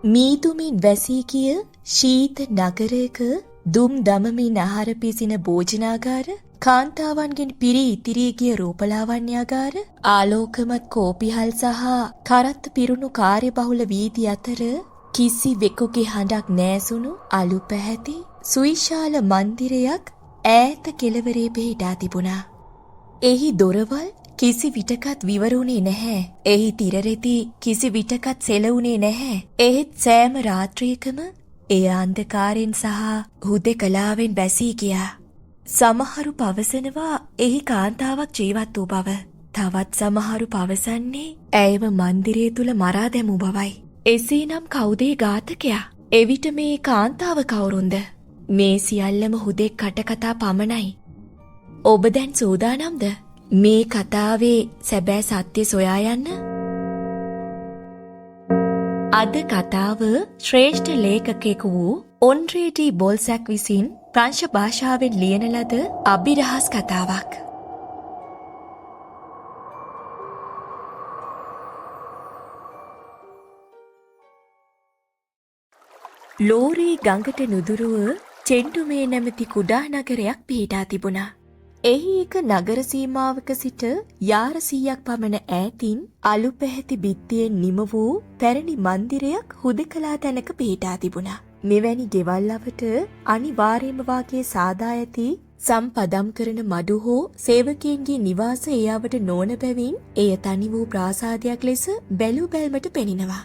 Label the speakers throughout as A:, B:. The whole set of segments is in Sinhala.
A: මීදුමින් වැසී කිය ශීත නගරයක දුම් දමමින් ආහාර පිසින භෝජනාගාර, කාන්තාවන්ගෙන් පිරී ඉතිරී ගිය රූපලාවන්‍යාගාර, ආලෝකමත් කෝපිහල් සහ කරත්ත පිරුණු කාර්යබහුල වීදි අතර කිසිවෙකුගේ හඬක් නෑසුණු අලු පැහැති සුවිශාල මන්දිරයක් ඈත කෙළවරේ පිහිටා තිබුණා. එහි දොරවල් කිසි විටකත් විවරුනේ නැහැ. එහි තිරරෙදි කිසි විටකත් සෙලවුනේ නැහැ. එහෙත් සෑම රාත්‍රියකම එය අන්ධකාරයෙන් සහ හුදෙකලාවෙන් බැසී ගියා. සමහරු පවසනවා එහි කාන්තාවක් ජීවත් වූ බව. තවත් සමහරු පවසන්නේ ඇයව මන්දිරය තුල මරා දැමූ බවයි. එසේනම් කවුද ඝාතකයා? එවිට මේ කාන්තාව කවුරුන්ද? මේ සියල්ලම හුදෙක් කටකතා පමණයි. ඔබ දැන් සූදානම්ද මේ කතාවේ සැබෑ සත්‍ය සොයා යන්න? අද කතාව ශ්‍රේෂ්ඨ ලේඛකයෙකු වූ ඔන්ඩ්‍රේ ඩී බෝල්සැක් විසින් ප්‍රංශ භාෂාවෙන් ලියන ලද අභිරහස් කතාවක්. ලෝරී ගඟට නුදුරුව චෙන්ඩුමේ නැමැති කුඩා නගරයක් පිහිටා තිබුණා. එහි එක නගර සීමාවක සිට යාර 100ක් පමණ ඈතින් අලු පැහැති බිත්තියෙන් නිම වූ පැරණි මන්දිරයක් හුදකලා තැනක පිහිටා තිබුණා. මෙවැනි ගෙවල් අවට අනිවාර්යම වාගේ සාදා ඇති සම්පදම් කරන මඩු හෝ සේවකයන්ගේ නිවාස ඒ අවට නොවන බැවින් එය තනි වූ ප්‍රාසාදයක් ලෙස බැලූ බැල්මට පෙනෙනවා.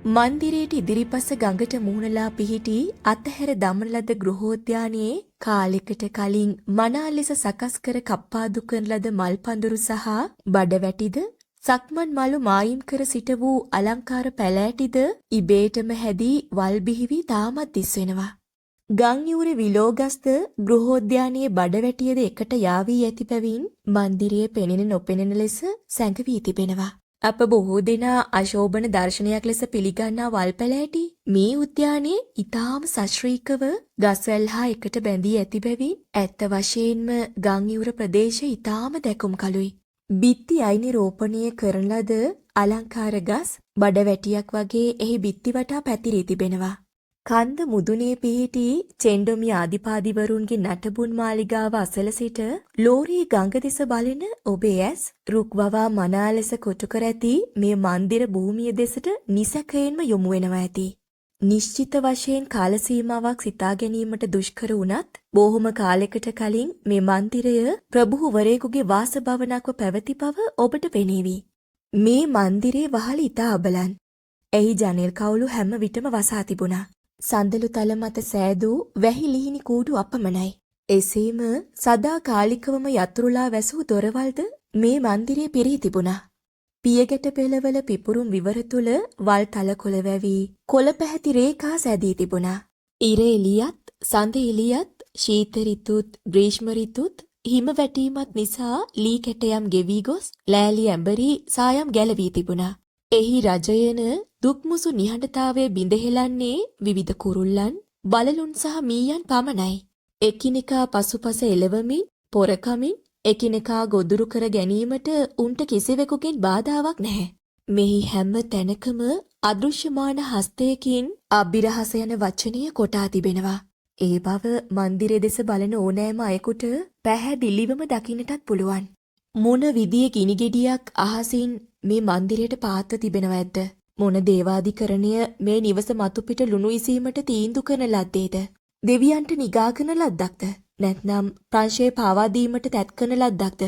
A: මන්දිරයට ඉදිරිපස ගඟට මුහුණලා පිහිටි අතහැර දමන ලද ගෘහෝද්‍යානයේ කාලෙකට කලින් මනා ලෙස සකස් කර කප්පාදු කරන ලද මල් පඳුරු සහ බඩවැටිද සක්මන් මලු මායිම් කර සිට වූ අලංකාර පැලෑටිද ඉබේටම හැදී වල් බිහිවි තාමත් දිස්වෙනවා. ගම් යූරේ විලෝගස්ද ගෘහෝද්‍යානයේ බඩවැටියද එකට යාවී ඇති බැවින් මන්දිරයේ පෙනෙන නොපෙනෙන ලෙස සැඟවී තිබෙනවා. අප බොහෝ දෙනා අශෝභන දර්ශනයක් ලෙස පිළිගන්නා වල් පැලෑටි මේ උද්‍යානයේ ඊටාම සශ්‍රීකව ගස්වැල් හා එකට බැඳී ඇති බැවින් ඇත්ත වශයෙන්ම ගංයුර ප්‍රදේශය ඊටාම දැකුම් කළුයි. බිත්ති අයිනේ රෝපණය කරන ලද අලංකාර ගස් බඩවැටියක් වගේ එහි බිත්ති වටා පැතිරී තිබෙනවා. කන්ද මුදුනේ පිහිටි චෙන්ඩොමි ආදිපාදිවරුන්ගේ නටබුන් මාලිගාව අසල සිට ලෝරී ගඟ දෙස බලන ඔබේ ඇස් රුක් වවා මනා ලෙස කොටු කර ඇති මේ මන්දිර භූමිය දෙසට නිසැකයෙන්ම යොමු වෙනවා ඇති. නිශ්චිත වශයෙන් කාල සීමාවක් සිතා ගැනීමට දුෂ්කර වුණත් බොහොම කාලයකට කලින් මේ මන්දිරය ප්‍රභූවරයෙකුගේ වාසභවනක්ව පැවති බව ඔබට පෙනේවි. මේ මන්දිරේ වහල ඉතා අබලන්. එහි ජනෙල් කවුළු හැම විටම වසා තිබුණා. සඳලු තල මත සෑදූ වැහි ලිහිණි කූඩු අපමණයි. එසේම සදා කාලිකවම යතුරුලා වැසූ දොරවල්ද මේ මන්දිරයේ පිරී තිබුණා. පියගැට පෙළවල පිපුරුම් විවර තුල වල් තලකොළ වැවි කොළ පැහැති රේඛා සැදී තිබුණා. ඉර එළියත් සඳ එළියත් ශීත ඍතුත් ග්‍රීෂ්ම ඍතුත් හිම වැටීමත් නිසා ලී කැටයම් ගෙවි ගොස් ලෑලි ඇඹරි සායම් ගැලවී තිබුණා. එහි රජයන දුක්මුසු නිහඬතාවය බිඳහෙලන්නේ විවිධ කුරුල්ලන්, බලලුන් සහ මීයන් පමණයි. එකිනෙකා පසුපස එළවමින්, පොරකමින් එකිනෙකා ගොදුරු කර ගැනීමට උන්ට කිසිවෙකුගෙන් බාධාවක් නැහැ. මෙහි හැම තැනකම අදෘශ්‍යමාන හස්තයකින් අභිරහස යන වචනය කොටා තිබෙනවා. ඒ බව මන්දිරය දෙස බලන ඕනෑම අයෙකුට පැහැදිලිවම දකින්නටත් පුළුවන්. මොන විදියේ ගිනිගෙඩියක් අහසින් මේ මන්දිරයට පාත්ව තිබෙනව ඇද්ද? මොන දේවාධිකරණය මේ නිවස මතු පිට ලුණු ඉසීමට තීන්දුව කරන ලද්දේද? දෙවියන්ට නිගා කරන ලද්දක්ද? නැත්නම් ප්‍රංශේ පාවා දීමට තැත් කරන ලද්දක්ද?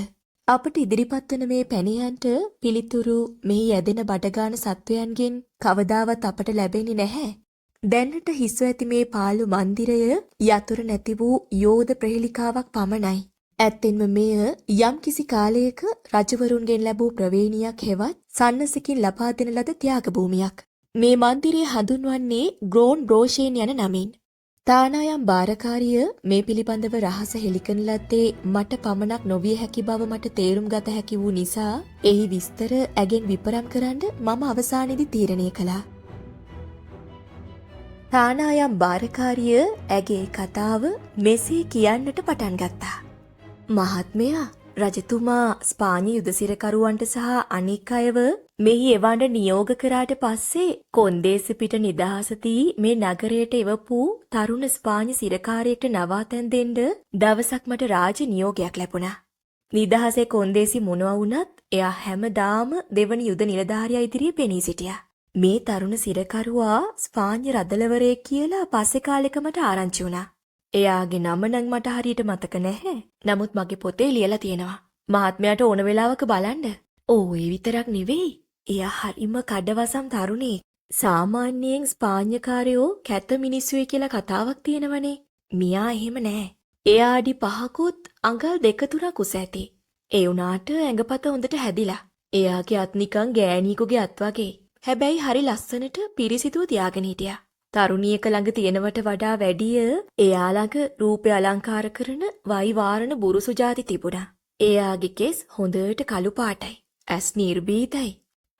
A: අපට ඉදිරිපත් වන මේ පැණියන්ට පිළිතුරු මෙහි යැදෙන බඩගාන සත්වයන්ගෙන් කවදාවත් අපට ලැබෙන්නේ නැහැ. දැනට හිස්ව ඇති මේ පාළු මන්දිරය යතුරු නැති වූ යෝධ ප්‍රහෙලිකාවක් පමණයි. ඇත්තෙන්ම මෙය යම් කිසි කාලයක රජවරුන්ගෙන් ලැබූ ප්‍රවේණියක් හෙවත් සන්නසකින් ලබා දෙන ලද ත්‍යාග භූමියක්. මේ මන්දිරය හඳුන්වන්නේ ග්‍රෝන් රෝෂේන් යන නමින්. තානායම් භාරකාරිය මේ පිළිබඳව රහස හෙළිකන ලද්දේ මට පමණක් නොවිය හැකි බව මට තේරුම් ගත හැකි වූ නිසා එහි විස්තර ඇගෙන් විපරම් කරන්න මම අවසානයේදී තීරණය කළා. තානායම් භාරකාරිය ඇගේ කතාව මෙසේ කියන්නට පටන් ගත්තා. මහත්මයා, රජතුමා ස්පාඤ්ඤ යුදසිරකරුවන්ට සහ අනික් අයව මෙහි එවන්න නියෝග කරාට පස්සේ කොන්දේසි පිට නිදහසදී මේ නගරයට එවපු තරුණ ස්පාඤ්ඤ සිරකාරයෙක්ට නවාතැන් දෙන්න දවසක් මට රාජ නියෝගයක් ලැබුණා. නිදහසේ කොන්දේසි මොනවා වුණත් එයා හැමදාම දෙවනි යුද නිලධාරියා ඉදිරියේ පෙනී සිටියා. මේ තරුණ සිරකරුවා ස්පාඤ්ඤ රදලවරයෙක් කියලා පස්සේ කාලෙක මට ආරංචි වුණා. එයාගේ නම නම් මට හරියට මතක නැහැ. නමුත් මගේ පොතේ ලියලා තියෙනවා. මහත්මයාට ඕන වෙලාවක බලන්න. ඕ ඒ විතරක් නෙවෙයි. එයා හරිම කඩවසම් තරුණෙක්. සාමාන්‍යයෙන් ස්පාඤ්ඤකාරයෝ කැත මිනිස්සුයි කියලා කතාවක් තියෙනවනේ. මියා එහෙම නෑ. එයා අඩි 5කුත් අඟල් 2-3ක් උස ඇති. ඒ වුණාට ඇඟපත හොඳට හැදිලා. එයාගේ අත් නිකන් ගෑණියෙකුගේ අත් වගේ. හැබැයි හරි ලස්සනට පිරිසිදුව තියාගෙන හිටියා. තරුණියක ළඟ තියෙනවට වඩා වැඩිය එයා ළඟ රූපය අලංකාර කරන වයි වාරණ බුරුසු ಜಾති තිබුණා. එයාගේ කෙස් හොඳට කළු පාටයි. ඇස් නිර්භීතයි.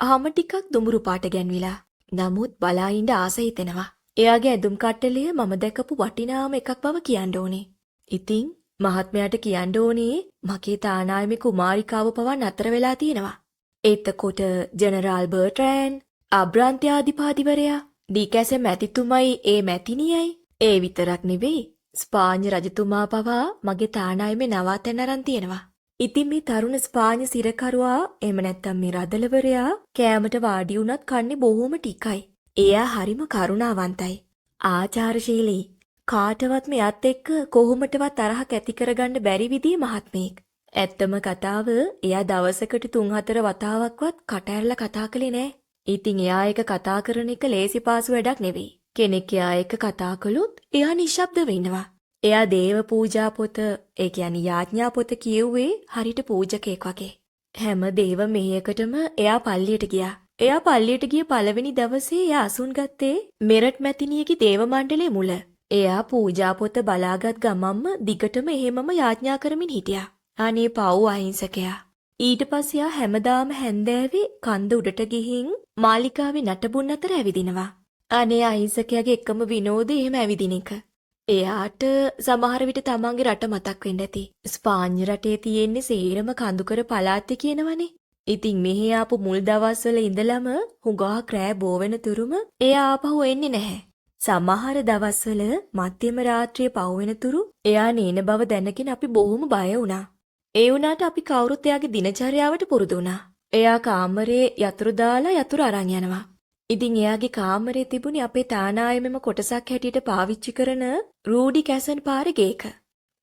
A: අහම ටිකක් දුඹුරු පාට ගැන්විලා. නමුත් බලා ඉඳ ආස හිතෙනවා. එයාගේ ඇඳුම් කට්ටලය මම දැකපු වටිනාම එකක් බව කියන්න ඕනේ. ඉතින් මහත්මයාට කියන්න ඕනේ මගේ තානායමේ කුමාරිකාව පවා නතර වෙලා තියෙනවා. එතකොට ජෙනරාල් බර්ට්‍රෑන්, අබ්‍රාන්ත්‍යාධිපතිවරයා, ඩීකැසෙ මැතිතුමයි ඒ මැතිනියයි. ඒ විතරක් නෙවෙයි ස්පාඤ්ඤ රජතුමා පවා මගේ තානායමේ නවාතැන් අරන් තියෙනවා. ඉතින් මේ තරුණ ස්පාඤ්ඤ සිරකරුවා එහෙම නැත්තම් මේ රදලවරයා කෑමට වාඩි වුණත් කන්නේ බොහොම ටිකයි. එයා හරිම කරුණාවන්තයි. ආචාරශීලී. කාටවත් මෙයත් එක්ක කොහොමටවත් තරහක් ඇති කරගන්න බැරි විදිහේ මහත්මයෙක්. ඇත්තම කතාව එයා දවසකට 3-4 වතාවක්වත් කට ඇරලා කතා කළේ නෑ. ඉතින් එයා එක කතා කරන එක ලේසි පාසු වැඩක් නෙවෙයි. කෙනෙක් එයා එක්ක කතා කළොත් එයා නිශ්ශබ්දව ඉන්නවා. එයා දේව පූජා පොත, ඒ කියන්නේ යාඥා පොත කියුවේ හරියට පූජකෙක් වගේ. හැම දේව මෙහෙයකටම එයා පල්ලියට ගියා. එයා පල්ලියට ගිය පළවෙනි දවසේ එයා අසුන් ගත්තේ මෙරට් මැතිනියගේ දේව මණ්ඩලයේ මුල. එයා පූජා පොත බලාගත් ගමම්ම දිගටම එහෙමම යාඥා කරමින් හිටියා. අනේ පව් අහිංසකයා. ඊට පස්සේ එයා හැමදාම හැන්දෑවේ කන්ද උඩට ගිහින් මාලිකාවේ නටබුන් අතර ඇවිදිනවා. අනේ අහිංසකයාගේ එකම විනෝදේ එහෙම ඇවිදින එක. එයාට සමහර විට තමන්ගේ රට මතක් වෙන්න ඇති. ස්පාඤ්ඤ රටේ තියෙන්නේ සේරම කඳුකර පළාත් කියනවනේ. ඉතින් මෙහි ආපු මුල් දවස්වල ඉඳලම හුඟා රෑ බෝ වෙන තුරුම එයා ආපහු එන්නේ නැහැ. සමහර දවස්වල මධ්‍යම රාත්‍රියේ පහු වෙන තුරු එයා නේන බව දැනගෙන අපි බොහොම බය වුණා. ඒ වුණාට අපි කවුරුත් එයාගේ දිනචර්යාවට පුරුදු වුණා. එයා කාමරේ යතුරු දාලා යතුරු අරන් යනවා. ඉතින් එයාගේ කාමරේ තිබුණේ අපේ තානායමෙම කොටසක් හැටියට පාවිච්චි කරන රූඩි කැසන් පාරේ ගේක.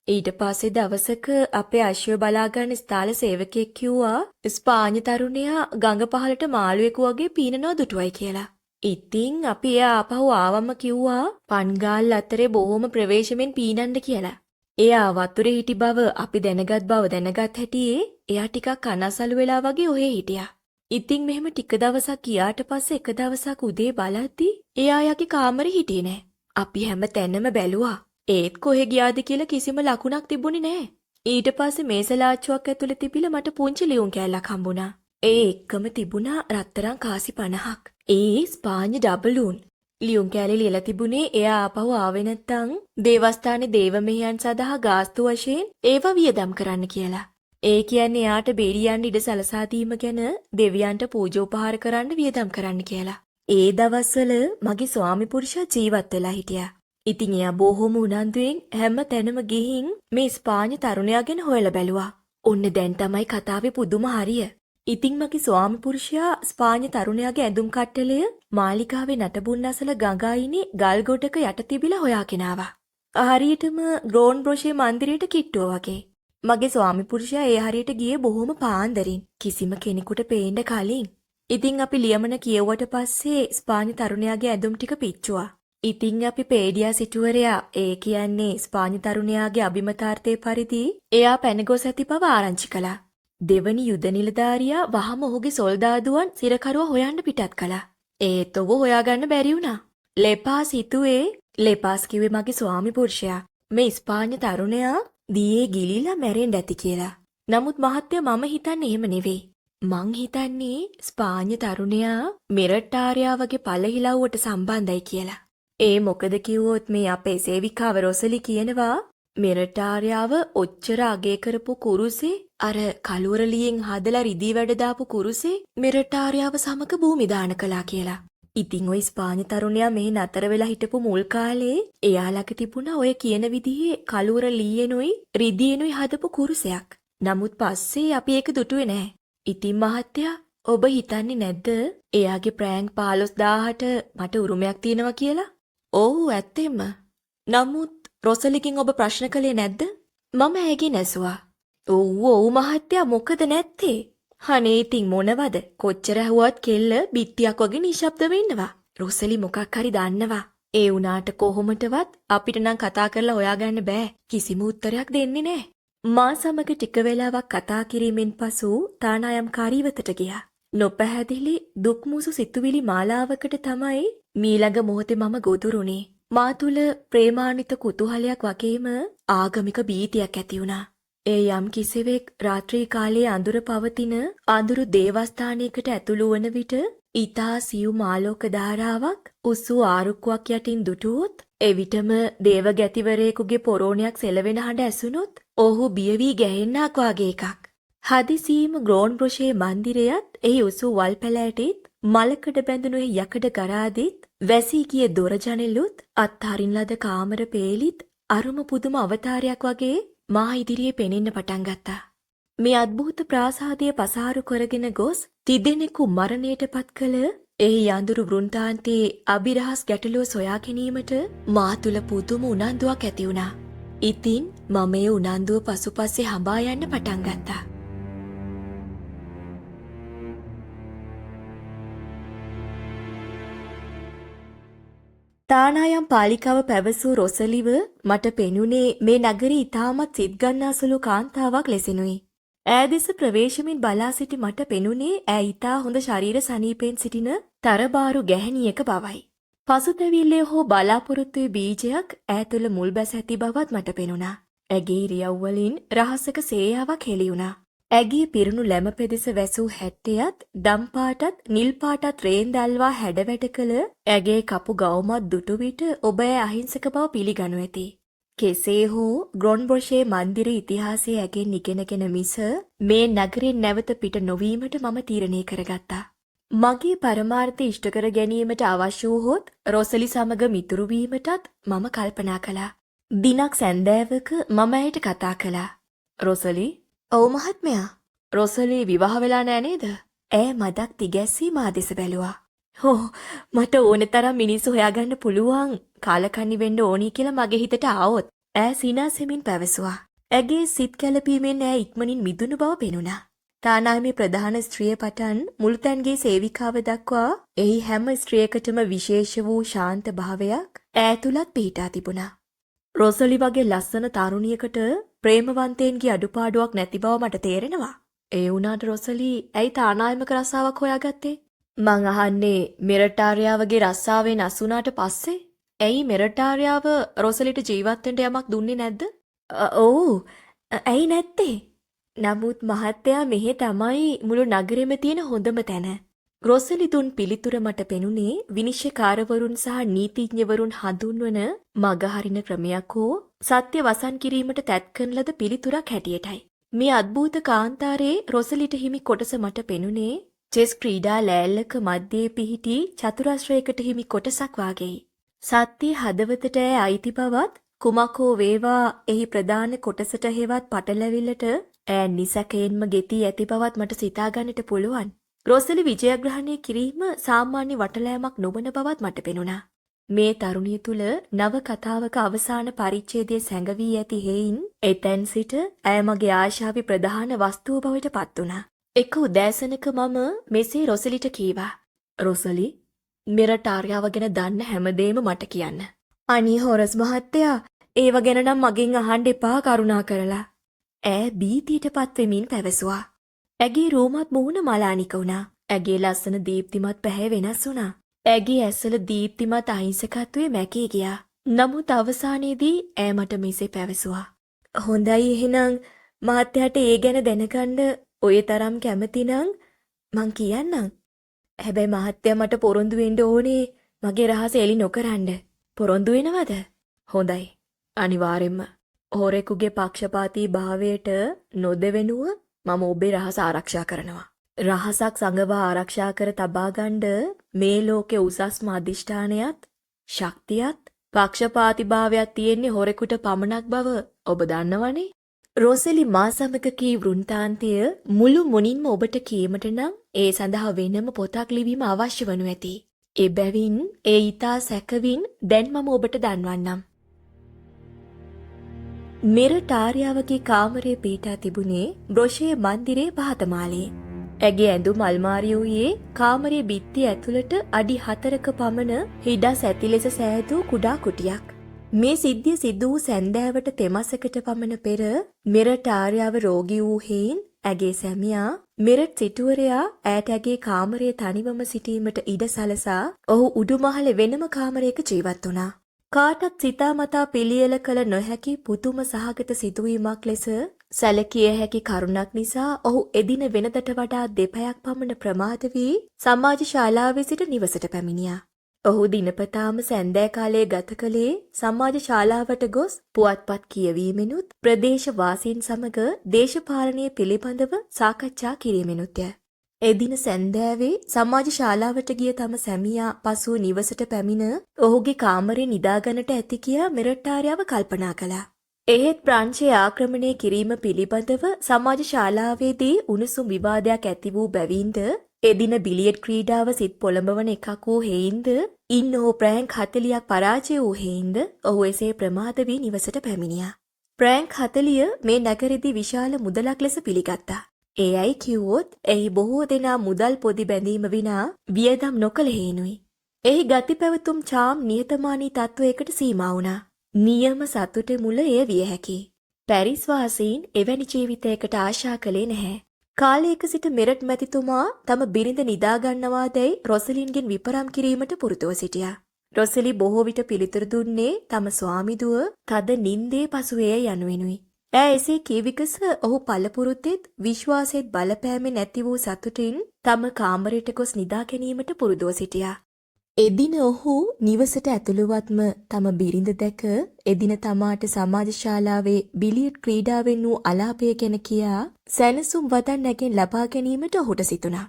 A: ඊට පස්සේ දවසක අපේ අශ්වය බලා ගන්න ස්ථාල සේවකයෙක් කිව්වා ස්පාඤ්ඤ තරුණයා ගඟ පහලට මාළුවෙකු වගේ පීනනවා දුටුවයි කියලා. ඉතින් අපි එයා ආපහු ආවම කිව්වා පන්ගාල් අතරේ බොහොම ප්‍රවේශමෙන් පීනන්න කියලා. එයා වතුරේ හිටි බව අපි දැනගත් හැටියේ එයා ටිකක් අනසලු වෙලා වගේ ඔහේ හිටියා. ඉතින් මෙහෙම ටික දවසක් ගියාට පස්සේ එක දවසක් උදේ බලද්දි එයා යගේ කාමරේ හිටියේ නෑ. අපි හැම තැනම බැලුවා. ඒත් කොහෙ ගියාද කියලා කිසිම ලකුණක් තිබුණේ නෑ. ඊට පස්සේ මේසලාච්චුවක් ඇතුලේ තිබිලා මට පුංචි ලියුම් කෑල්ලක් හම්බුණා. ඒ එක්කම තිබුණා රත්තරන් කාසි 50ක්. ඒ ස්පාඤ්ඤ ඩබලූන්. ලියුම් කෑල්ලේ ලියලා තිබුණේ එයා ආපහු ආවේ නැත්තම් දේවස්ථානයේ දේව මෙහෙයන් සඳහා ගාස්තු වශයෙන් ඒව වියදම් කරන්න කියලා. ඒ කියන්නේ එයාට බේරියන් ඉඩ සලසා දීම ගැන දෙවියන්ට පූජෝපහාර කරන්න වියදම් කරන්න කියලා. ඒ දවස්වල මගේ ස්වාමි පුරුෂයා ජීවත් වෙලා හිටියා. ඉතින් එයා බොහොම උනන්දුවෙන් හැම තැනම ගිහින් මේ ස්පාඤ්ඤ තරුණයා ගැන හොයලා බැලුවා. ඔන්න දැන් තමයි කතාවේ පුදුම හරිය. ඉතින් මගේ ස්වාමි පුරුෂයා ස්පාඤ්ඤ තරුණයාගේ ඇඳුම් කට්ටලය මාලිකාවේ නටබුන් අසල ගඟයිනේ ගල් ගොඩක යට තිබිලා හොයාගෙන ආවා. හරියටම ග්‍රෝන් බ්‍රොෂේ මන්දිරයට කිට්ටුව වගේ. මගේ ස්වාමි පුරුෂයා ඒ හරියට ගියේ බොහොම පාන්දරින්. කිසිම කෙනෙකුට පේන්න කලින්. ඉතින් අපි ලියමන කියවුවට පස්සේ ස්පාඤ්ඤ තරුණයාගේ ඇඳුම් ටික පිච්චුවා. ඉතින් අපි පේඩියා සිටුවරයා ඒ කියන්නේ ස්පාඤ්ඤ තරුණයාගේ අභිමතාර්ථයේ පරිදි එයා පැනගොස් ඇති බව ආරංචි කළා. දෙවනි යුද නිලධාරියා වහම ඔහුගේ සොල්දාදුවන් සිරකරුව හොයන්න පිටත් කළා. ඒත් ඔහු හොයාගන්න බැරි වුණා. ලෙපාස් හිතුවේ ලෙපාස් කිව්වේ මගේ ස්වාමි පුරුෂයා මේ ස්පාඤ්ඤ තරුණයා දියේ ගිලිලා මැරෙන්න ඇති කියලා. නමුත් මහත්තයා මම හිතන්නේ එහෙම නෙවෙයි. මං හිතන්නේ ස්පාඤ්ඤ තරුණයා මෙරට් ආර්යා වගේ පළහිලව්වට සම්බන්ධයි කියලා. ඒ මොකද කිව්වොත් මේ අපේ සේවිකාව රොසලි කියනවා මෙරටාර්යාව ඔච්චර අගේ කරපු කුරුසේ අර කලුවරලියෙන් හදලා රිදී වැඩ දාපු කුරුසේ මෙරටාර්යාව සමග භූමි දාන කළා කියලා. ඉතින් ওই ස්පාඤ්ඤ තරුණයා මෙහි නතර වෙලා හිටපු මුල් කාලේ එයාලක තිබුණා ඔය කියන විදිහේ කලුවරලියෙනුයි රිදීනුයි හදපු කුරුසයක්. නමුත් පස්සේ අපි ඒක දුටුවේ නැහැ. ඉතින් මහත්තයා ඔබ හිතන්නේ නැද්ද එයාගේ ප්‍රෑන්ක් 15000ට මට උරුමයක් තියෙනවා කියලා? ඔව් ඇත්තෙම. නමුත් රොසලිකින් ඔබ ප්‍රශ්න කළේ නැද්ද? මම ඇගෙන් ඇසුවා. ඔව් මහත්තයා මොකද නැත්තේ? අනේ ඉතින් මොනවද? කොච්චර ඇහුවත් කෙල්ල බිත්තියක් වගේ නිශ්ශබ්ද වෙන්නවා. රොසලි මොකක් හරි දන්නවා. ඒ වුණාට කොහොමටවත් අපිට නම් කතා කරලා හොයාගන්න බෑ. කිසිම උත්තරයක් දෙන්නේ නැහැ. මා සමග ටික වෙලාවක් කතා කිරීමෙන් පසු තානායම්කාරී වෙතට ගියා. නොපැහැදිලි දුක්මුසු සිතුවිලි මාලාවකට තමයි මීළඟ මොහොතේ මම ගොදුරුනේ. මා තුල ප්‍රේමාන්විත කුතුහලයක් වගේම ආගමික බීතියක් ඇති වුණා. ඒ යම් කිසිවෙක් රාත්‍රී කාලයේ අඳුර පවතින අඳුරු දේවස්ථානයකට ඇතුළු වන විට ඊතා සියුම් ආලෝක ධාරාවක් උස්සු ආරුක්කුවක් යටින් දුටුවොත් එවිටම දේවගැතිවරයෙකුගේ පොරෝණයක් සෙලවෙන හඬ ඇසුනොත් ඔහු බිය වී ගැහෙන්නක් වාගේ එකක්. හදිසියේම ග්‍රෝන් බ්‍රොෂේ මන්දිරයත් එහි උසු වල් පැලෑටිත් මලකඩ බැඳුණු එහි යකඩ ගරාදිත් වැසී ගිය දොර ජනෙලුත් අත්හරින් ලද කාමර පේලිත් අරුම පුදුම අවතාරයක් වගේ මා ඉදිරියේ පෙනෙන්න පටන් ගත්තා. මේ අద్භූත ප්‍රාසාදය පසාරු කරගෙන ගොස් තිදෙනෙකු මරණයට පත් කළ එහි යඳුරු වෘන්තාන්තයේ අභිරහස් ගැටලුව සොයා ගැනීමට මා තුල පුදුම උනන්දුවක් ඇති වුණා. ඉතින් මම ඒ උනන්දුව පසුපස්සේ හඹා යන්න පටන් ගත්තා. තානායම් පාලිකාව පැවසූ රොසලිව මට පෙනුනේ මේ නගරේ ඉතාමත් සිත් ගන්නාසුළු කාන්තාවක් ලෙසිනුයි. ඈ දෙස ප්‍රවේශමින් බලා සිටි මට පෙනුනේ ඈ ඉතා හොඳ ශරීර සනීපෙන් සිටින තරබාරු ගැහැණියක බවයි. පසුතැවිල්ලේ හෝ බලාපොරොත්තුවේ බීජයක් ඈ තුළ මුල් බැස ඇති බවත් මට පෙනුණා. ඇගේ ඉරියව් වලින් රහසක සේයාවක් හෙළි වුණා. ඇගේ පිරුණු ලැම පෙදෙස වැසූ හැට්ටයත් දම් පාටත් නිල් පාටත් රේන්දල්වා හැඩවැට කළ ඇගේ කපු ගවුමත් දුටු විට ඔබ ඇය අහිංසක බව පිළිගනු ඇති. කෙසේ හෝ ග්‍රොන්බොෂේ මන්දිර ඉතිහාසයේ ඇගෙන් ඉගෙනගෙන මිස මේ නගරෙන් නැවත පිට නොවීමට මම තීරණය කරගත්තා. මගේ පරමාර්ථය ඉෂ්ට කර ගැනීමට අවශ්‍ය වූහොත් රොසලි සමග මිතුරු වීමටත් මම කල්පනා කළා. දිනක් සැන්දෑවක මම ඇයට කතා කළා. රොසලි, ඔව් මහත්මයා. රොසලි විවාහ වෙලා නෑ නේද? ඈ මදක් තිගැස්සී මා දෙස බැලුවා. හෝ මට ඕනෙ තරම් මිනිස්සු හොයාගන්න පුළුවන් කාලකන්ණි වෙන්න ඕනි කියලා මගේ හිතට ආවොත් ඈ සිනාසෙමින් පැවසුවා. ඇගේ සිත් කැළපීමෙන් ඈ ඉක්මනින් මිදුණු බව පෙනුණා. තානායමේ ප්‍රධාන ස්ත්‍රිය පටන් මුළුතැන්ගේ සේවිකාව දක්වා එහි හැම ස්ත්‍රියකටම විශේෂ වූ ශාන්ත භාවයක් ඈ තුලත් පිහිටා තිබුණා. රොසලි වගේ ලස්සන තරුණියකට ප්‍රේමවන්තයන්ගේ අඩුපාඩුවක් නැති බව මට තේරෙනවා. ඒ වුණාට රොසලි ඇයි තානායමක රස්සාවක් හොයාගත්තේ? මං අහන්නේ මෙරටාර්යාවගේ රස්සාවෙන් අසුනාට පස්සේ ඇයි මෙරටාර්යාව රොසලිට ජීවත් වෙන්න යමක් දුන්නේ නැද්ද? ඔව්. ඇයි නැත්තේ? නමුත් මහත්තයා මෙහෙ තමයි මුළු නගරෙම තියෙන හොඳම තැන. රොසලි දුන් පිළිතුර මට පෙනුනේ විනිශ්චයකාරවරුන් සහ නීතිඥවරුන් හඳුන්වන මගහරින ක්‍රමයක් හෝ සත්‍ය වසන් කිරීමට තැත් කරන ලද පිළිතුරක් හැටියටයි. මේ අద్භූත කාන්තාරයේ රොසලිට හිමි කොටස මට පෙනුනේ චෙස් ක්‍රීඩා ලෑල්ලක මැදේ පිහිටි චතුරස්‍රයකට හිමි කොටසක් වාගෙයි. සත්‍ය හදවතට අයිති බවත් කුමක් හෝ වේවා එහි ප්‍රධාන කොටසට හේවත් පටලැවිල්ලට ඈ නිසකයෙන්ම ගෙති ඇති බවත් මට සිතා ගන්නට පුළුවන්. රොසලි විජයග්‍රහණය කිරීම සාමාන්‍ය වටලෑමක් නොවන බවත් මට පෙනුණා. මේ තරුණිය තුල නව කතාවක අවසාන පරිච්ඡේදයේ සැඟවී ඇති හේයින් එතෙන් සිට ඇය මගේ ආශාවේ ප්‍රධාන වස්තුව බවට පත් වුණා. එක උදෑසනක මම මෙසේ රොසලිට කීවා. රොසලි, මෙරටාර්යාව ගැන දන්න හැමදේම මට කියන්න. අනී හොරස් මහත්තයා, ඒව ගැන නම් මගෙන් අහන්න එපා කරුණා කරලා. ඈ බීතියටපත් වෙමින් පැවසුවා. ඇගේ රූමත් මුහුණ මලානික වුණා. ඇගේ ලස්සන දීප්තිමත් පැහැ වෙනස් වුණා. ඇගේ ඇස්වල දීප්තිමත් අහිංසකත්වයේ මැකී ගියා. නමුත් අවසානයේදී ඈ මට මෙසේ පැවසුවා. හොඳයි එහෙනම් මහත්තයාට ඒ ගැන දැනගන්න ඔය තරම් කැමති නම් මං කියන්නම්. හැබැයි මහත්තයා මට පොරොන්දු වෙන්න ඕනේ මගේ රහස එලි නොකරන්න. පොරොන්දු වෙනවද? හොඳයි. අනිවාර්යෙන්ම. හොරෙකුගේ පක්ෂපාතී භාවයට නොදෙවෙනුව මම ඔබේ රහස ආරක්ෂා කරනවා. රහසක් සංගවා ආරක්ෂා කර තබා ගන්න මේ ලෝකේ උසස්ම අධිෂ්ඨානයත් ශක්තියත් පක්ෂපාතීභාවයක් තියෙන්නේ හොරෙකුට පමණක් බව ඔබ දන්නවනේ. රොසෙලි මා සමග කී වෘන්තාන්තය මුළු මුනින්ම ඔබට කීමට නම් ඒ සඳහා වෙනම පොතක් ලිවීම අවශ්‍ය වනු ඇති. එබැවින් ඒ ඊතා සැකවින් දැන් මම ඔබට දන්වන්නම්. මෙරට ආර්යාවගේ කාමරයේ පිහිටා තිබුණේ බ්‍රොෂේ මන්දිරේ වාතමාලයේ. ඇගේ ඇඳුම් අල්මාරියෝයේ කාමරයේ බිත්තිය ඇතුළට අඩි 4ක පමණ හිඩස් ඇති ලෙස සෑදූ කුඩා කුටියක්. මේ සිද්ධිය සිදු වූ සැන්දෑවට තෙමසකට පමණ පෙර මෙරට ආර්යාව රෝගී වූ හේයින් ඇගේ සැමියා මෙරට සිටුවරයා ඈට ඇගේ කාමරයේ තනිවම සිටීමට ඉඩ සලසා ඔහු උඩුමහල වෙනම කාමරයක ජීවත් වුණා. කාටත් සිතාමතා පිළියෙල කළ නොහැකි පුදුම සහගත සිදුවීමක් ලෙස සැලකිය හැකි කරුණක් නිසා ඔහු එදින වෙනදට වඩා දෙපැයක් පමණ ප්‍රමාද වී සමාජ ශාලාවේ සිට නිවසට පැමිණියා. ඔහු දිනපතාම සැන්දෑ කාලයේ ගත කළේ සමාජ ශාලාවට ගොස් පුවත්පත් කියවීමෙනුත් ප්‍රදේශ වාසීන් සමග දේශපාලනය පිළිබඳව සාකච්ඡා කිරීමෙනුත්ය. එදින සැන්දෑවේ සමාජ ශාලාවට ගිය තම සැමියා පසුව නිවසට පැමිණ ඔහුගේ කාමරේ නිදාගන්නට ඇති කියා මෙරට්ටාරයාව කල්පනා කළා. එහෙත් ප්‍රංශයේ ආක්‍රමණය කිරීම පිළිබඳව සමාජ ශාලාවේදී උණුසුම් විවාදයක් ඇති වූ බැවින්ද එදින බිලියඩ් ක්‍රීඩාව සිත් පොළඹවන එකක් වූ හේයින්ද ඉන් ඔහු ප්‍රෑන්ක් 40ක් පරාජය වූ හේයින්ද ඔහු එසේ ප්‍රමාද වී නිවසට පැමිණියා. ප්‍රෑන්ක් 40 මේ නගරෙදි විශාල මුදලක් ලෙස පිළිගත්තා. ඒ අයි කිව්වොත් එහි බොහෝ දෙනා මුදල් පොදි බැඳීම විනා වියදම් නොකළ හේනුයි. එහි ගති පැවතුම් චාම් නිහතමානී තත්වයකට සීමා වුණා. නියම සතුට මුල එය විය හැකියි. පැරිස් වාසීන් එවැනි ජීවිතයකට ආශා කළේ නැහැ. කාලයක සිට මෙරට් මැතිතුමා තම බිරිඳ නිදා ගන්නවාදැයි රොසලින්ගෙන් විපරම් කිරීමට පුරුදුව සිටියා. රොසලි බොහෝ විට පිළිතුරු දුන්නේ තම ස්වාමිදුව තද නින්දේ පසුවේ යනුවෙනුයි. ඈ එසේ කීවිකස ඔහු පළපුරුද්දෙත් විශ්වාසෙත් බලපෑමෙන් ඇති වූ සතුටින් තම කාමරයට ගොස් නිදා ගැනීමට පුරුදුව සිටියා. එදින ඔහු නිවසට ඇතුළුවත්ම තම බිරිඳ දැක එදින තමාට සමාජ ශාලාවේ බිලියඩ් ක්‍රීඩාවෙන් වූ අලාපය ගැන කියා සැනසුම් වදන් නැගෙන් ලබා ගැනීමට ඔහුට සිතුණා.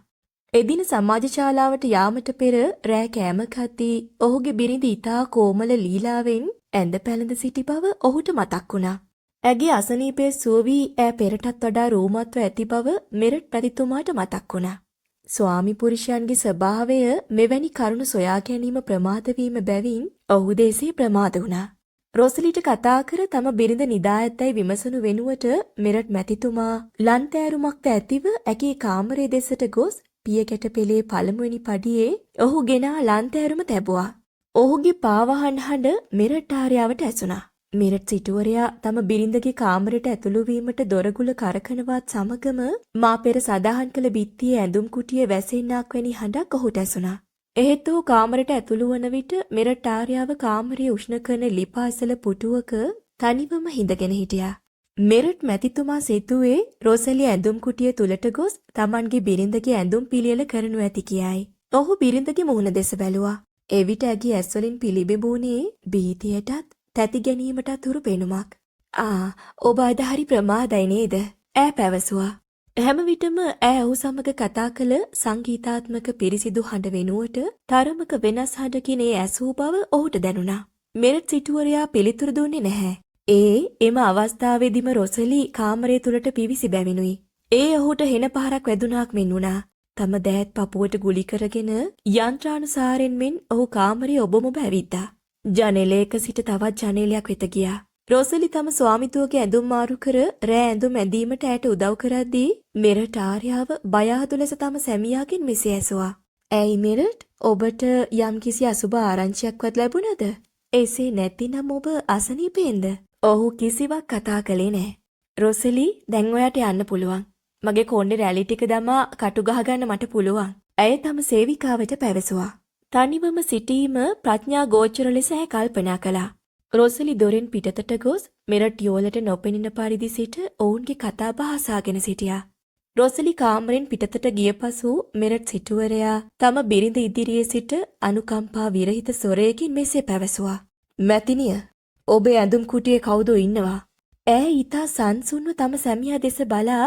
A: එදින සමාජ ශාලාවට යාමට පෙර රෑ කෑම කද්දී ඔහුගේ බිරිඳ ඉතා කෝමල ලීලාවෙන් ඇඳ පැළඳ සිටි බව ඔහුට මතක් වුණා. ඇගේ අසනීපයේ සුව වී ඈ පෙරටත් වඩා රූමත්ව ඇති බව මෙරට පැතිතුමාට මතක් වුණා. ස්වාමි පුරුෂයන්ගේ ස්වභාවය මෙවැනි කරුණු සොයා ගැනීම ප්‍රමාද වීම බැවින් ඔහු දෙසේ ප්‍රමාද වුණා. රොසලිට කතා කර තම බිරිඳ නිදා ඇතැයි විමසනු වෙනුවට මෙරට මැතිතුමා ලන්තෑරුමක්ද ඇතිව ඇගේ කාමරයේ දෙසට ගොස් පියකැට පෙළේ පළමුවෙනි පඩියේ ඔහු ගෙනා ලන්තෑරුම තැබුවා. ඔහුගේ පාවහන් හඬ මෙරට ආර්යාවට ඇසුණා. මෙරට සිටුවරයා තම බිරිඳගේ කාමරයට ඇතුළු වීමට දොරගුල කරකනවත් සමගම මා පෙර සදාහන් කළ බිත්තියේ ඇඳුම් කුටියේ වැසෙන්නක් වැනි හඬක් ඔහුට ඇසුණා. එහෙත් ඔහු කාමරයට ඇතුළු වන විට මෙරට ආර්යාව කාමරයේ උෂ්ණ කරන ලිපාසල පුටුවක තනිවම හිඳගෙන හිටියා. මෙරට මැතිතුමා සිතුවේ රොසලි ඇඳුම් කුටිය තුලට ගොස් තමන්ගේ බිරිඳගේ ඇඳුම් පිළියෙල කරනු ඇති කියයි. ඔහු බිරිඳගේ මුහුණ දෙස බැලුවා. එවිට ඇගේ ඇස්වලින් පිළිබිඹුනේ භීතියටත් තැති ගැනීමටත් උරු පෙනුමක්. ඔබ අද හරි ප්‍රමාදයි නේද? ඈ පැවසුවා. හැම විටම ඈ ඔහු සමග කතා කළ සංගීතාත්මක පිරිසිදු හඬ වෙනුවට තරමක වෙනස් හඬකින් ඒ ඇසූ බව ඔහුට දැනුණා. මෙරට සිටුවරයා පිළිතුරු දුන්නේ නැහැ. එම අවස්ථාවේදීම රොසලි කාමරය තුලට පිවිසි බැවිනුයි. ඒ ඔහුට හෙන පහරක් වැදුනාක් මෙන් වුණා. තම දෑත් පපුවට ගුලි කරගෙන යන්ත්‍රානුසාරෙන් මෙන් ඔහු කාමරේ ඔබම ඇවිත්තා. ජනෙලයක සිට තවත් ජනෙලයක් වෙත ගියා. රොසලි තම ස්වාමිතුවගේ ඇඳුම් මාරු කර රෑ ඇඳුම් ඇඳීමට ඇයට උදව් කරද්දී මෙරට ආර්යාව බය අහතු ලෙස තම සැමියාගෙන් මෙසේ ඇසුවා. "ඇයි මෙරට, ඔබට යම්කිසි අසුබ ආරංචියක්වත් ලැබුණද? එසේ නැතිනම් ඔබ අසනීපෙන්ද?" ඔහු කිසිවක් කතා කළේ නැහැ. "රොසලි, දැන් ඔයාට යන්න පුළුවන්. මගේ කොණ්ඩේ රැලි ටික දමා කටු ගහගන්න මට පුළුවන්." ඇය තම සේවිකාවට පැවසුවා. තනිවම සිටීම ප්‍රඥා ගෝචර ලෙස ඇය කල්පනා කළා. රොසලි දොරෙන් පිටතට ගොස් මෙරට යෝලට නොපෙනෙන පරිදි සිට ඔවුන්ගේ කතා බහ අසාගෙන සිටියා. රොසලි කාමරෙන් පිටතට ගිය පසු මෙරට සිටුවරයා තම බිරිඳ ඉදිරියේ සිට අනුකම්පා විරහිත ස්වරයකින් මෙසේ පැවසුවා. "මැතිනිය, ඔබේ ඇඳුම් කුටියේ කවුද ඉන්නවා?" ඈ ඊතා සංසුන්ව තම සැමියා දෙස බලා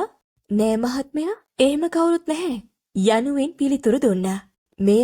A: "නෑ මහත්මයා, එහෙම කවුරුත් නැහැ" යනුවෙන් පිළිතුරු දුන්නා. මෙය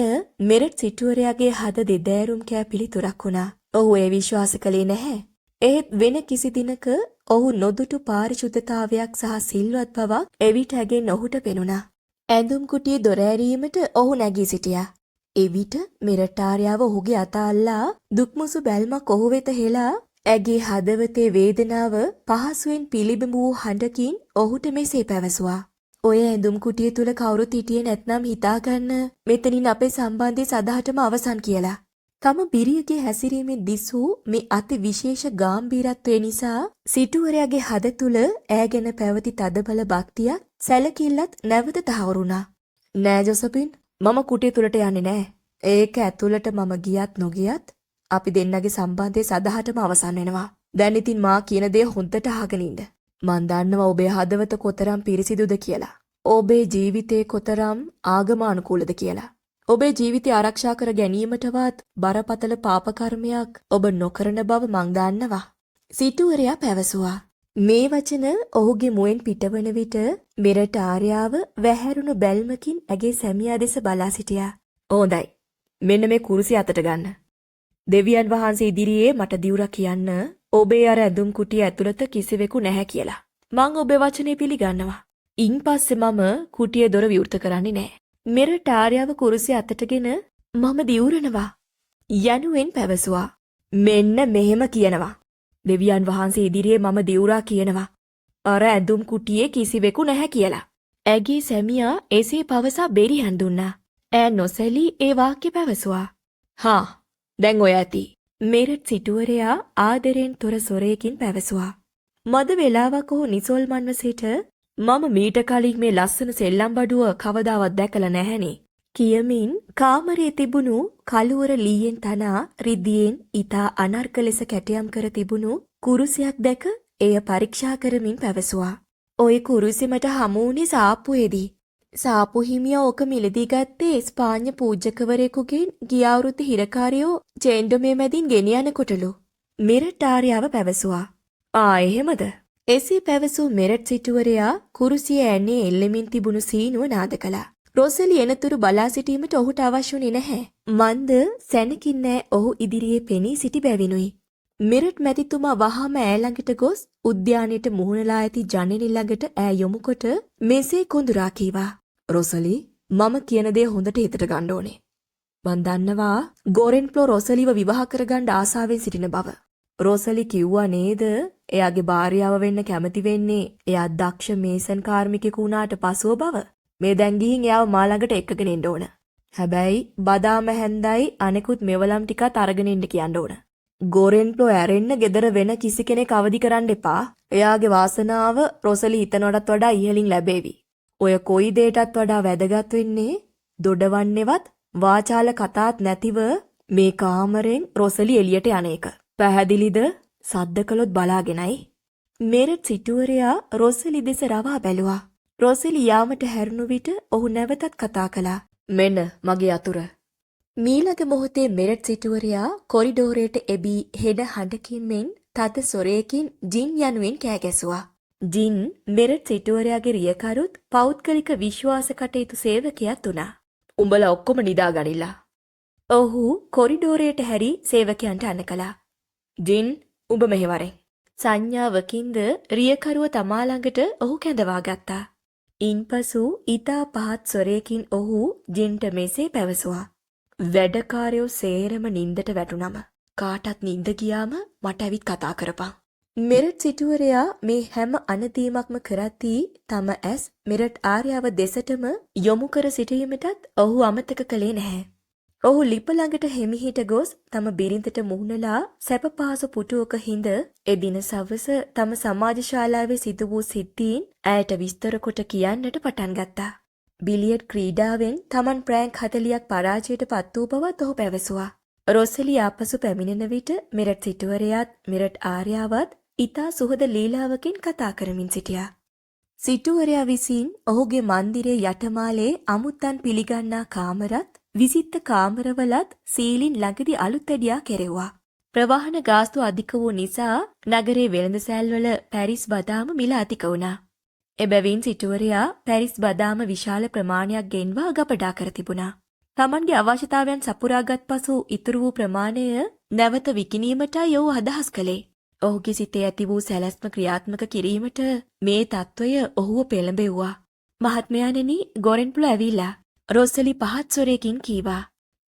A: මෙරට් සිටුවරයාගේ හද දෙදෑරුම් කෑ පිළිතුරක් වුණා. ඔහු ඒ විශ්වාස කළේ නැහැ. ඒත් වෙන කිසි දිනක ඔහු නොදුටු පාරිශුද්ධතාවයක් සහ සිල්වත් බවක් එවිට ඇගෙන් ඔහුට පෙනුණා. ඇඳුම් කුටියේ දොර ඇරීමට ඔහු නැගී සිටියා. එවිට මෙරටාර්යාව ඔහුගේ අත අල්ලා දුක්මුසු බැල්මක් ඔහු වෙත හෙලා ඇගේ හදවතේ වේදනාව පහසුවෙන් පිළිබිඹු වූ හඬකින් ඔහුට මෙසේ පැවසුවා. "ඔය ඇඳුම් කුටිය තුල කවුරුත් හිටියේ නැත්නම් හිතාගන්න මෙතනින් අපේ සම්බන්ධය සදාටම අවසන් කියලා." තම බිරියගේ හැසිරීමෙන් දිසූ මේ අති විශේෂ ගාම්භීරත්වය නිසා සිටුවරයාගේ හද තුල ඈ ගැන පැවති තදබල භක්තියක් සැලකිල්ලත් නැවත තහවුරු වුණා. "නෑ ජොසපින්, මම කුටිය තුලට යන්නේ නෑ. ඒක ඇතුළට මම ගියත් නොගියත් අපි දෙන්නගේ සම්බන්ධය සදාටම අවසන් වෙනවා. දැන් ඉතින් මා කියන දේ හොඳට අහගෙන ඉන්න. මන් දන්නවා ඔබේ හදවත කොතරම් පිරිසිදුද කියලා. ඔබේ ජීවිතේ කොතරම් ආගමානුකූලද කියලා. ඔබේ ජීවිතය ආරක්ෂා කර ගැනීමටවත් බරපතල පාප කර්මයක් ඔබ නොකරන බව මං දන්නවා." සිටුවරයා පැවසුවා. මේ වචන ඔහුගේ මුවෙන් පිටවන විට මෙරට ආර්යාව වැහැරුණු බැල්මකින් ඇගේ සැමියා දෙස බලා සිටියා. "හොඳයි. මෙන්න මේ කුරුසිය අතට ගන්න. දෙවියන් වහන්සේ ඉදිරියේ මට දිවුරක් කියන්න ඔබේ අර ඇඳුම් කුටිය ඇතුළත කිසිවෙකු නැහැ කියලා. මං ඔබේ වචනේ පිළිගන්නවා. ඉන්පස්සේ මම කුටියේ දොර විවෘත කරන්නේ නැහැ." මෙරට ආර්යාව කුරුසිය අතටගෙන "මම දිවුරනවා" යනුවෙන් පැවසුවා. "මෙන්න මෙහෙම කියනවා. දෙවියන් වහන්සේ ඉදිරියේ මම දිවුරා කියනවා. අර ඇඳුම් කුටියේ කිසිවෙකු නැහැ කියලා." ඇගේ සැමියා එසේ පවසා බෙරිහන් දුන්නා. ඈ නොසැලී ඒ වාක්‍ය පැවසුවා. "හා දැන් ඔය ඇති." මෙරට් සිටුවරයා ආදරෙන් තොර සොරයකින් පැවසුවා. මද වේලාවක ඔහු නිසල්මන්ව සිට "මම මීට කලින් මේ ලස්සන සෙල්ලම් බඩුව කවදාවත් දැකලා නැහැනේ" කියමින් කාමරයේ තිබුණු කළුවර ලීයෙන් තනා රිද්දියෙන් ඊතා අනර්ග ලෙස කැටයම් කර තිබුණු කුරුසියක් දැක එය පරීක්ෂා කරමින් පැවසුවා. "ඔය කුරුසිය මට හමු වුණේ සාප්පුවේදී. සාප්පු හිමියා ඕක මිලදී ගත්තේ ස්පාඤ්ඤ පූජකවරයෙකුගෙන් ගිය අවුරුද්දේ හිරකාරයෝ චේන්ඩමේ මැදින් ගෙන යනකොටලු." මෙරට ආර්යාව පැවසුවා. "ආ එහෙමද?" එසේ පැවසූ මෙරට් සිටුවරයා කුරුසිය ඇන්නේ එල්ලෙමින් තිබුණු සීනුව නාද කළා. රොසලි එනතුරු බලා සිටීමට ඔහුට අවශ්‍ය වුණේ නැහැ. මන්ද සැනකින් නෑ ඔහු ඉදිරියේ පෙනී සිටි බැවිනුයි. මෙරට් මැතිතුමා වහාම ඈ ළඟට ගොස් උද්‍යානයට මුහුණලා ඇති ජනෙල ළඟට ඈ යොමුකොට මෙසේ කොඳුරා කීවා. "රොසලි, මම කියන දේ හොඳට හිතට ගන්න ඕනේ. මන් දන්නවා ගෝරෙන්ප්ලෝ රොසලිව විවාහ කරගන්න ආසාවෙන් සිටින බව. රොසලි කිව්වා නේද එයාගේ භාර්යාව වෙන්න කැමති වෙන්නේ එයා දක්ෂ මේසන් කාර්මිකයෙකු වුණාට පසුව බව. මේ දැන් ගිහින් එයාව මා ළඟට එක්කගෙන එන්න ඕන. හැබැයි බදාම හැන්දයි අනෙකුත් මෙවලම් ටිකත් අරගෙන ඉන්න කියන්න ඕන. ගෝරෙන්ප්ලෝ ඇරෙන්න ගෙදර වෙන කිසි කෙනෙක් අවදි කරන්න එපා. එයාගේ වාසනාව රොසලි හිතනවටත් වඩා ඉහළින් ලැබේවි. ඔය කොයි දෙයටත් වඩා වැදගත් වෙන්නේ දොඩවන්නේවත් වාචාල කතාත් නැතිව මේ කාමරෙන් රොසලි එළියට යන එක. පැහැදිලිද? සද්ද කළොත් බලාගෙනයි." මෙරට් සිටුවරයා රොසලි දෙස රවා බැලුවා. රොසලි යාමට හැරුණු විට ඔහු නැවතත් කතා කළා. "මෙන්න මගේ අතුර." මීළඟ මොහොතේ මෙරට් සිටුවරයා කොරිඩෝරයට එබී හෙඩ හඬකින් මෙන් තද සොරයකින් ජින් යනුවෙන් කෑ ගැසුවා. ජින් මෙරට් සිටුවරයාගේ රියකරුත් පෞද්ගලික විශ්වාස කටයුතු සේවකයාත් වුණා. "උඹලා ඔක්කොම නිදා ගනිලා." ඔහු කොරිඩෝරයට හැරි සේවකයන්ට අණ කළා. "ජින්, උඹ මෙහෙවරෙන්." සංඥාවකින්ද රියකරුව තමා ළඟට ඔහු කැඳවා ගත්තා. ඉන්පසු ඊතා පහත් ස්වරයකින් ඔහු ජින්ට මෙසේ පැවසුවා. "වැඩකාරයෝ සේරම නින්දට වැටුනම කාටත් නින්ද ගියාම මට ඇවිත් කතා කරපන්." මෙරට් සිටුවරයා මේ හැම අනදීමක්ම කරද්දී තම ඇස් මෙරට් ආර්යාව දෙසටම යොමු කර සිටීමටත් ඔහු අමතක කළේ නැහැ. ඔහු ලිප ළඟට හෙමිහිට ගොස් තම බිරිඳට මුහුණලා සැප පහසු පුටුවක හිඳ එදින සවස තම සමාජ ශාලාවේ සිදු වූ සිද්ධීන් ඇයට විස්තර කොට කියන්නට පටන් ගත්තා. බිලියඩ් ක්‍රීඩාවෙන් තමන් ප්‍රෑන්ක් 40ක් පරාජයට පත් වූ බවත් ඔහු පැවසුවා. රොසලි ආපසු පැමිණෙන විට මෙරට් සිටුවරයාත් මෙරට් ආර්යාවත් ඊතා සුහද ලීලාවකින් කතා කරමින් සිටියා. සිටුවරයා විසින් ඔහුගේ මන්දිරයේ යටමාලේ අමුත්තන් පිළිගන්නා කාමරත් විසිත්ත කාමරවලත් සීලින් ළඟදී අලුත් ඇඩියා කෙරෙව්වා. ප්‍රවාහන ගාස්තු අධික වූ නිසා නගරේ වෙළඳසැල්වල පැරිස් බදාම මිල අධික වුණා. එබැවින් සිටුවරයා පැරිස් බදාම විශාල ප්‍රමාණයක් ගෙන්වා ගබඩා කර තිබුණා. තමන්ගේ අවශ්‍යතාවයන් සපුරාගත් පසු ඉතුරු වූ ප්‍රමාණය නැවත විකිණීමටයි ඔහු අදහස් කළේ. ඔහුගේ සිතේ ඇති වූ සැලැස්ම ක්‍රියාත්මක කිරීමට මේ තත්ත්වය ඔහුව පෙළඹෙව්වා. මහත්මයාණෙනි, ගොරෙන්ප්ලෝ ඇවිල්ලා. රොස්සලි පහත් ස්වරයකින් කීවා.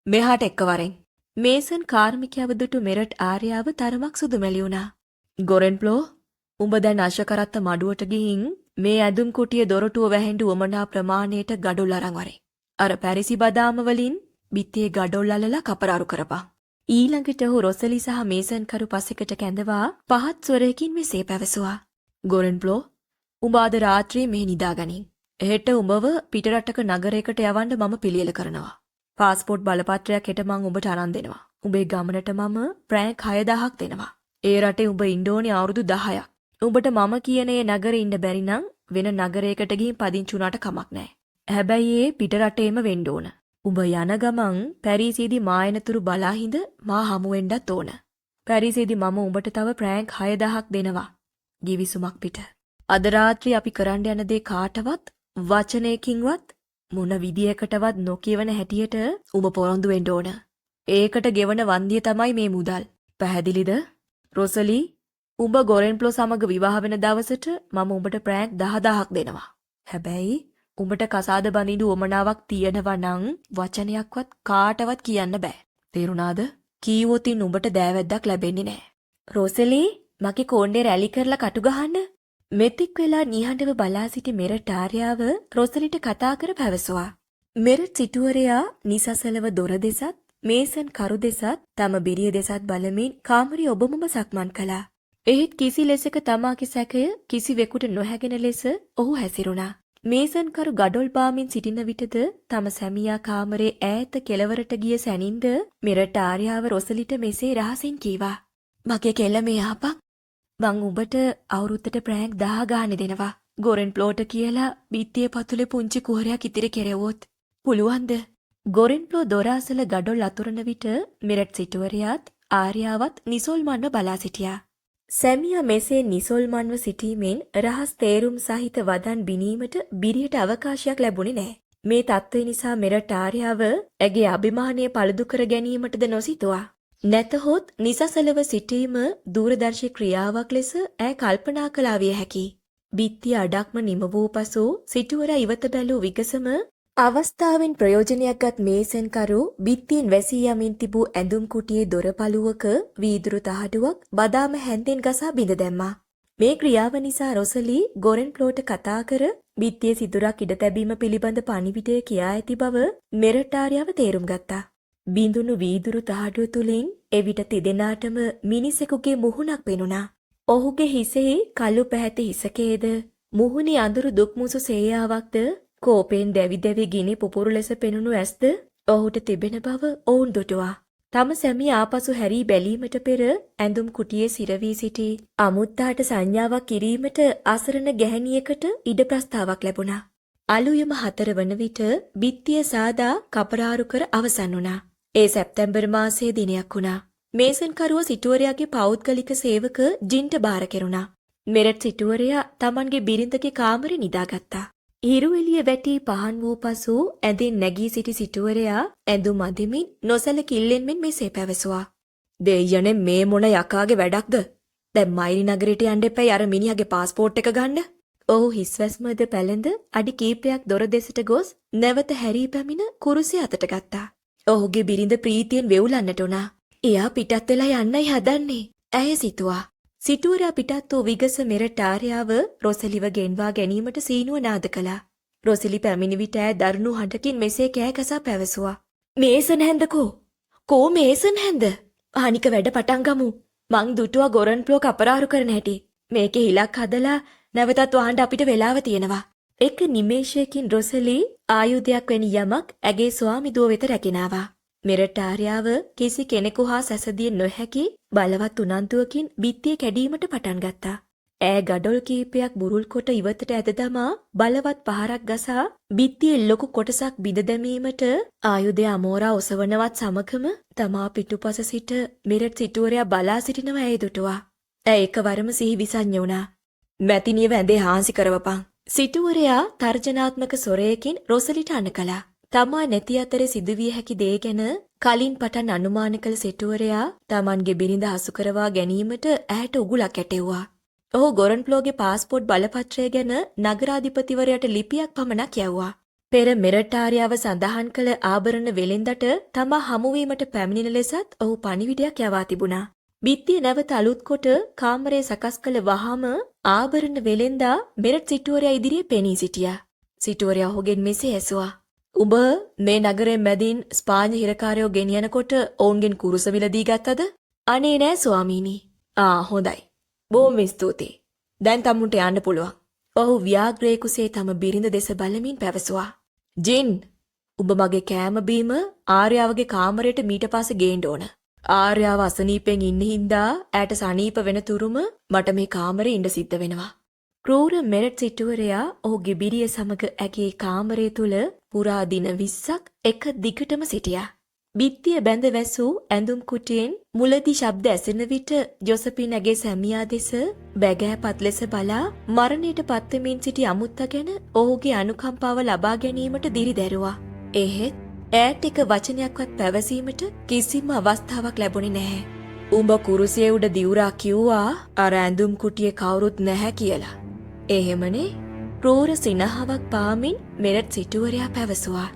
A: මෙහාට එක්කවරෙන්. මේසන් කාර්මිකයව දුටු මෙරට් ආර්යාව තරමක් සුදුමැලි වුණා. ගොරෙන්ප්ලෝ, උඹ දැන් අශකරත්ත මඩුවට ගිහින් මේ ඇඳුම් කුටිය දොරටුව වැහෙන්ඩු වමනා ප්‍රමාණයට ගඩොල් අරන් වරේ. අර පැරිසි බදාම වලින් බිත්තියේ ගඩොල් අලලා කපරාරු කරපන්. ඊළඟට ඔහු රොසලි සහ මේසන් කරු පසෙකට කැඳවා පහත් ස්වරයකින් මෙසේ පැවසුවා. ගොරෙන්ප්ලෝ, උඹ අද රාත්‍රියේ මෙහි නිදාගනින්. හෙට උඹව පිටරටක නගරයකට යවන්න මම පිළියෙල කරනවා. පාස්පෝර්ට් බලපත්‍රයක් හෙට මං උඹට අරන් දෙනවා. උඹේ ගමනට මම ප්‍රෑන්ක් 6000ක් දෙනවා. ඒ රටේ උඹ ඉන්න ඕනේ අවුරුදු 10ක්. උඹට මම කියන ඒ නගරේ ඉන්න බැරි නම් වෙන නගරයකට ගිහින් පදිංචි වුණාට කමක් නැහැ. හැබැයි ඒ පිටරටේම වෙන්න ඕන. උඹ යන ගමන් පැරිසියේදී මායනතුරු බලාහිඳ මා හමු වෙන්නත් ඕන. පැරිසියේදී මම උඹට තව ප්‍රෑන්ක් 6000ක් දෙනවා. ගිවිසුමක් පිට. අද රාත්‍රී අපි කරන්න යන දේ කාටවත් වචනයකින්වත් මොන විදියකටවත් නොකියවන හැටියට උඹ පොරොන්දු වෙන්න ඕන. ඒකට ගෙවන වන්දිය තමයි මේ මුදල්. පැහැදිලිද? රොසලි, උඹ ගොරෙන්ප්ලෝ සමග විවාහ වෙන දවසට මම උඹට ප්‍රෑන්ක් 10000ක් දෙනවා. හැබැයි උඹට කසාද බඳින්න උවමනාවක් තියෙනවා නම් වචනයක්වත් කාටවත් කියන්න බෑ. තේරුණාද? කීවොතින් උඹට දෑවැද්දක් ලැබෙන්නේ නෑ. රොසලි, මගේ කෝණ්ඩේ රැලි කරලා කටු ගහන්න. මෙතෙක් වෙලා නිහඬව බලා සිටි මෙරට් ආර්යාව රොසලිට කතා කර පැවසුවා. මෙරට් සිටුවරයා නිසසලව දොර දෙසත් මේසන් කරු දෙසත් තම බිරිය දෙසත් බලමින් කාමරය ඔබමම සක්මන් කළා. එහෙත් කිසි ලෙසක තමාගේ සැකය කිසිවෙකුට නොහැගෙන ලෙස ඔහු හැසිරුණා. මේසන් කරු ගඩොල් බාමින් සිටින විටද තම සැමියා කාමරේ ඈත කෙළවරට ගිය සැනින්ද මෙරට ආර්යාව රොසලිට මෙසේ රහසින් කීවා. මගේ කෙල්ල මේ ආපන්. මං උඹට අවුරුද්දට ප්‍රෑන්ක් 10 ගානේ දෙනවා. ගොරෙන්ප්ලෝට කියලා බිත්තියේ පතුලේ පුංචි කුහරයක් ඉතිරි කෙරෙව්වොත් පුළුවන්ද? ගොරෙන්ප්ලෝ දොරාසල ගඩොල් අතුරන විට මෙරට සිටුවරයාත් ආර්යාවත් නිසොල්මන්ව බලා සිටියා. සැමියා මෙසේ නිසොල්මන්ව සිටීමෙන් රහස් තේරුම් සහිත වදන් බිනීමට බිරියට අවකාශයක් ලැබුණේ නැහැ. මේ තත්ත්වය නිසා මෙරට ආර්යාව ඇගේ අභිමානය පළුදු කර ගැනීමටද නොසිතුවා. නැතහොත් නිසසලව සිටීම දූරදර්ශී ක්‍රියාවක් ලෙස ඈ කල්පනා කළා විය හැකියි. බිත්තිය අඩක්ම නිම වූ පසු සිටුවරා ඉවත බැලූ විගසම අවස්ථාවෙන් ප්‍රයෝජනයක් ගත් මේසන් කරු බිත්තියෙන් වැසී යමින් තිබූ ඇඳුම් කුටියේ දොරපළුවක වීදුරු තහඩුවක් බදාම හැන්දෙන් ගසා බිඳ දැම්මා. මේ ක්‍රියාව නිසා රොසලි ගොරෙන්ප්ලෝට කතා කර බිත්තියේ සිදුරක් ඉඩ තැබීම පිළිබඳ පණිවිඩය කියා ඇති බව මෙරට ආර්යාව තේරුම් ගත්තා. බිඳුණු වීදුරු තහඩුව තුලින් එවිට තිදෙනාටම මිනිසෙකුගේ මුහුණක් පෙනුණා. ඔහුගේ හිසෙහි කළු පැහැති හිසකේද මුහුණේ අඳුරු දුක්මුසු සේයාවක්ද කෝපෙන් දැවි දැවි ගිනි පුපුරු ලෙස පෙනුණු ඇස්ද ඔහුට තිබෙන බව ඔවුන් දුටුවා. තම සැමියා ආපසු හැරී බැලීමට පෙර ඇඳුම් කුටියේ සිරවී සිටි අමුත්තාට සංඥාවක් කිරීමට අසරණ ගැහැණියකට ඉඩ ප්‍රස්තාවක් ලැබුණා. අලුයම 4 වන විට බිත්තිය සාදා කපරාරු කර අවසන් වුණා. ඒ සැප්තැම්බර් මාසයේ දිනයක් වුණා. මේසන් කරුව සිටුවරයාගේ පෞද්ගලික සේවක ජින්ට බාර කෙරුණා. මෙරට සිටුවරයා තමන්ගේ බිරිඳගේ කාමරේ නිදාගත්තා. හිරු එළිය වැටි පහන් වූ පසු ඇඳෙන් නැගී සිටි සිටුවරයා ඇඳුම් අඳිමින් නොසැලකිල්ලෙන් මෙසේ පැවසුවා. දෙයයනේ මේ මොන යකාගේ වැඩක්ද? දැන් මයිරි නගරයට යන්න එපැයි අර මිනිහාගේ පාස්පෝර්ට් එක ගන්න. ඔහු හිස්වැස්මද පැලඳ අඩි කීපයක් දොර දෙසට ගොස් නැවත හැරී පැමිණ කුරුසිය අතට ගත්තා. ඔහුගේ බිරිඳ ප්‍රීතියෙන් වෙවුලන්නට උනා. එයා පිටත් වෙලා යන්නයි හදන්නේ. ඇය සිතුවා. සිටුවරයා පිටත් වූ විගස මෙරට ආර්යාව රොසලිව ගෙන්වා ගැනීමට සීනුව නාද කළා. රොසලි පැමිණි විට ඇය දරුණු හඬකින් මෙසේ කෑ ගසා පැවසුවා. මේසන් හැන්දකෝ? කෝ මේසන් හැන්ද? අනික වැඩ පටන් ගමු. මං දුටුවා ගොරන්ප්ලෝ කපරාරු කරන හැටි. මේකේ හිලක් හදලා නැවතත් වහන්න අපිට වෙලාව තියෙනවා. එක නිමේෂයකින් රොසලි ආයුධයක් වැනි යමක් ඇගේ ස්වාමි දුව වෙත රැගෙන ආවා. මෙරට ආර්යාව කිසි කෙනෙකු හා සැසදිය නොහැකි බලවත් උනන්දුවකින් බිත්තිය කැඩීමට පටන් ගත්තා. ඈ ගඩොල් කීපයක් බුරුල් කොට ඉවතට ඇද දමා බලවත් පහරක් ගසා බිත්තියේ ලොකු කොටසක් බිඳ දැමීමට ආයුධය අමෝරා ඔසවනවත් සමගම තමා පිටුපස සිට මිරට් සිටුවරයා බලා සිටිනවා ඇය දුටුවා. ඇය එකවරම සිහි විසඤ්ඤ වුණා. මැතිනියව ඇඳේ හාන්සි කරවපන්. සිටුවරයා තර්ජනාත්මක සොරයකින් රොසලිට අණ කළා. තමා නැති අතරේ සිදුවිය හැකි දේ ගැන කලින් පටන් අනුමාන කළ සිටුවරයා තමන්ගේ බිරිඳ හසු කරවා ගැනීමට ඇයට උගුලක් ඇටෙව්වා. ඔහු ගොරන්ෆ්ලෝගේ පාස්පෝර්ට් බලපත්‍රය ගැන නගරාධිපතිවරයාට ලිපියක් පමණක් යැව්වා. පෙර මෙරටාරියාව සඳහන් කළ ආභරණ වෙළෙන්දට තමා හමුවීමට පැමිණෙන ලෙසත් ඔහු පණිවිඩයක් යවා තිබුණා. බිත්තිය නැවත අලුත් කොට කාමරය සකස් කළ වහාම ආභරණ වෙළෙන්දා මෙරට් සිටුවරයා ඉදිරියේ පෙනී සිටියා. සිටුවරයා ඔහුගෙන් මෙසේ ඇසුවා. "උඹ මේ නගරයෙන් මැදින් ස්පාඤ්ඤ හිරකාරයෝ ගෙනියනකොට ඔවුන්ගෙන් කුරුසවිල දී ගත්තද?" "අනේ නෑ ස්වාමීනි." "ආ හොඳයි. බොහොම ස්තුතියි. දැන් තමුන්ට යන්න පුළුවන්." ඔහු ව්‍යාග්‍රේකුසේ තම බිරිඳ දෙස බලමින් පැවසුවා. "ජින්, උඹ මගේ කෑම බීම ආර්යාවගේ කාමරයට මීට පස්සේ ගේන්න ඕන. ආර්යාව අසනීපෙන් ඉන්න හින්දා ඈට සනීප වෙන තුරුම මට මේ කාමරේ ඉන්න සිද්ධ වෙනවා." ක්‍රූර මෙරට් සිටුවරයා ඔහුගේ බිරිය සමග ඇගේ කාමරය තුල පුරා දින 20ක් එක දිගටම සිටියා. බිත්තිය බැඳ වැසූ ඇඳුම් කුටියෙන් මුලදී ශබ්ද ඇසෙන විට ජොසපින් ඇගේ සැමියා දෙස බැගෑපත් ලෙස බලා මරණයට පත්වෙමින් සිටි අමුත්තා ගැන ඔහුගේ අනුකම්පාව ලබා ගැනීමට දිරිදැරුවා. එහෙත් ඈට එක වචනයක්වත් පැවසීමට කිසිම අවස්ථාවක් ලැබුණේ නැහැ. "උඹ කුරුසියේ උඩ දිවුරා කිව්වා අර ඇඳුම් කුටියේ කවුරුත් නැහැ කියලා." "එහෙමනේ." ක්‍රූර සිනහවක් පාමින් මෙරට් සිටුවරයා පැවසුවා.